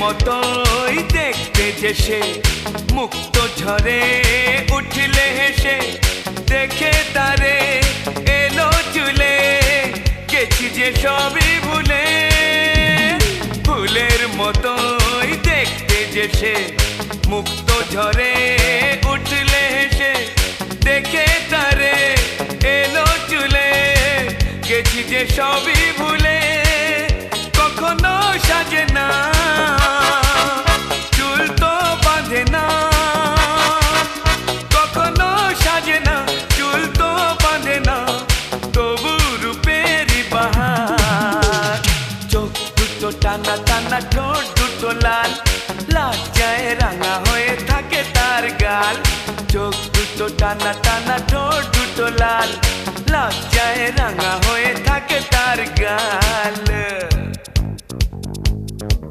মতোই দেখতে যে সে, মুক্ত ঝরে উঠলে হেসে, দেখে তারে এলো চুলে, গেছি যে সবই ভুলে। ফুলের মতোই দেখতে যে সে, মুক্ত ঝরে উঠলে হেসে, দেখে তারে এলো চুলে, গেছি যে সবই ভুলে। কখনো সাজে না, চুল তো বাঁধে না, কখনো সাজে না, চুল তো বাঁধে না, তবু রূপেরই বাহার। চোখ দুটো টানা টানা, ঠোঁট দুটো লাল, লজ্জায় রাঙা হয়ে থাকে তার গাল। চোখ দুটো টানা টানা, ঠোঁট দুটো লাল, লজ্জায় রাঙা হয়ে থাকে তার গাল।